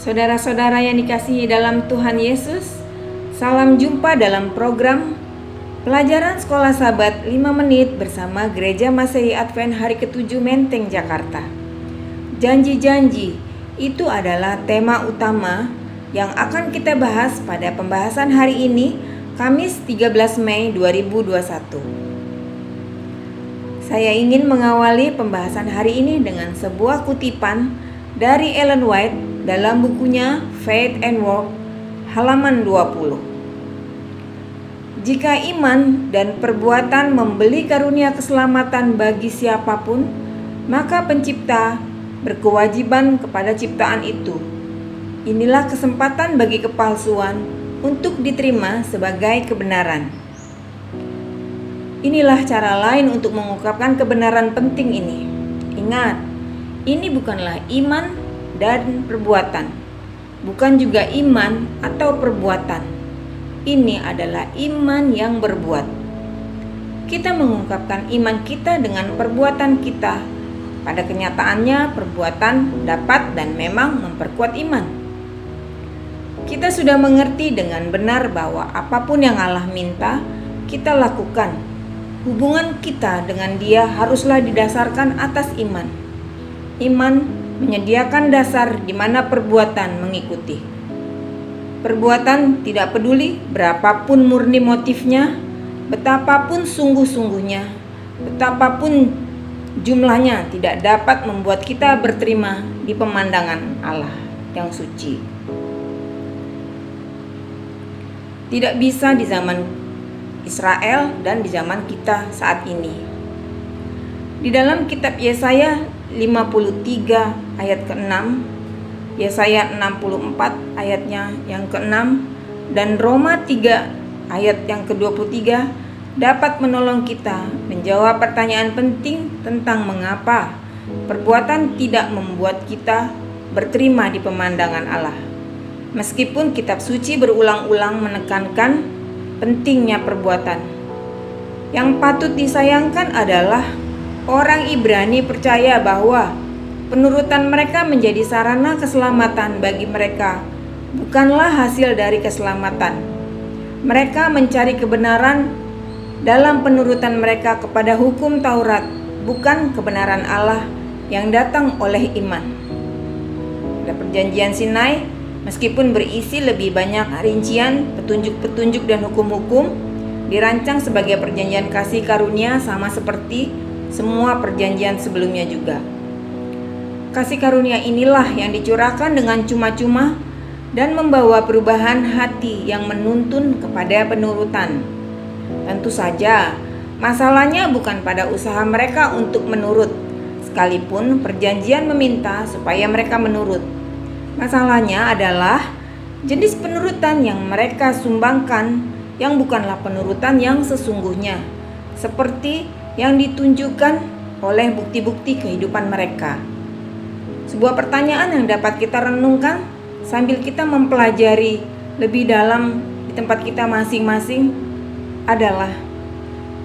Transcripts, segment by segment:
Saudara-saudara yang dikasihi dalam Tuhan Yesus, salam jumpa dalam program Pelajaran Sekolah Sabat 5 Menit bersama Gereja Masehi Advent Hari ke-7 Menteng, Jakarta. Janji-janji itu adalah tema utama yang akan kita bahas pada pembahasan hari ini, Kamis 13 Mei 2021. Saya ingin mengawali pembahasan hari ini dengan sebuah kutipan dari Ellen White dalam bukunya Faith and Work, halaman 20. Jika iman dan perbuatan membeli karunia keselamatan bagi siapapun, maka pencipta berkewajiban kepada ciptaan itu. Inilah kesempatan bagi kepalsuan untuk diterima sebagai kebenaran. Inilah cara lain untuk mengungkapkan kebenaran penting ini. Ingat, ini bukanlah iman dan perbuatan, bukan juga iman atau perbuatan. Ini adalah iman yang berbuat. Kita mengungkapkan iman kita dengan perbuatan kita. Pada kenyataannya, perbuatan dapat dan memang memperkuat iman. Kita sudah mengerti dengan benar bahwa apapun yang Allah minta, kita lakukan. Hubungan kita dengan Dia haruslah didasarkan atas iman. Iman menyediakan dasar di mana perbuatan mengikuti. Perbuatan tidak peduli berapapun murni motifnya, betapapun sungguh-sungguhnya, betapapun jumlahnya tidak dapat membuat kita berterima di pemandangan Allah yang suci. Tidak bisa di zaman Israel dan di zaman kita saat ini. Di dalam kitab Yesaya 53 ayat ke-6, Yesaya 64 ayatnya yang ke-6, dan Roma 3 ayat yang ke-23 dapat menolong kita menjawab pertanyaan penting tentang mengapa perbuatan tidak membuat kita berterima di pemandangan Allah. Meskipun kitab suci berulang-ulang menekankan pentingnya perbuatan. Yang patut disayangkan adalah orang Ibrani percaya bahwa penurutan mereka menjadi sarana keselamatan bagi mereka, bukanlah hasil dari keselamatan. Mereka mencari kebenaran dalam penurutan mereka kepada hukum Taurat, bukan kebenaran Allah yang datang oleh iman. Pada Perjanjian Sinai, meskipun berisi lebih banyak rincian, petunjuk-petunjuk dan hukum-hukum, dirancang sebagai perjanjian kasih karunia sama seperti semua perjanjian sebelumnya juga. Kasih karunia inilah yang dicurahkan dengan cuma-cuma dan membawa perubahan hati yang menuntun kepada penurutan. Tentu saja, masalahnya bukan pada usaha mereka untuk menurut, sekalipun perjanjian meminta supaya mereka menurut. Masalahnya adalah jenis penurutan yang mereka sumbangkan yang bukanlah penurutan yang sesungguhnya, seperti yang ditunjukkan oleh bukti-bukti kehidupan mereka. Sebuah pertanyaan yang dapat kita renungkan sambil kita mempelajari lebih dalam di tempat kita masing-masing adalah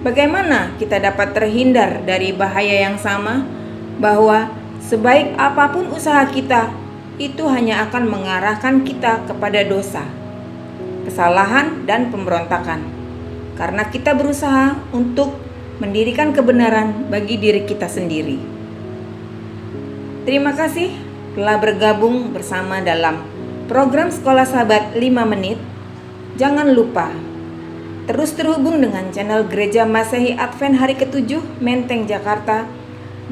bagaimana kita dapat terhindar dari bahaya yang sama, bahwa sebaik apapun usaha kita, itu hanya akan mengarahkan kita kepada dosa, kesalahan, dan pemberontakan. Karena kita berusaha untuk mendirikan kebenaran bagi diri kita sendiri. Terima kasih telah bergabung bersama dalam program Sekolah Sabat 5 Menit. Jangan lupa terus terhubung dengan channel Gereja Masehi Advent Hari ke-7 Menteng, Jakarta,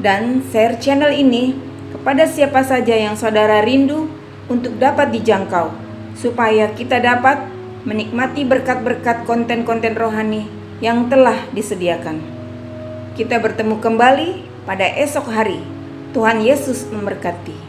dan share channel ini kepada siapa saja yang saudara rindu untuk dapat dijangkau, supaya kita dapat menikmati berkat-berkat konten-konten rohani yang telah disediakan. Kita bertemu kembali pada esok hari. Tuhan Yesus memberkati.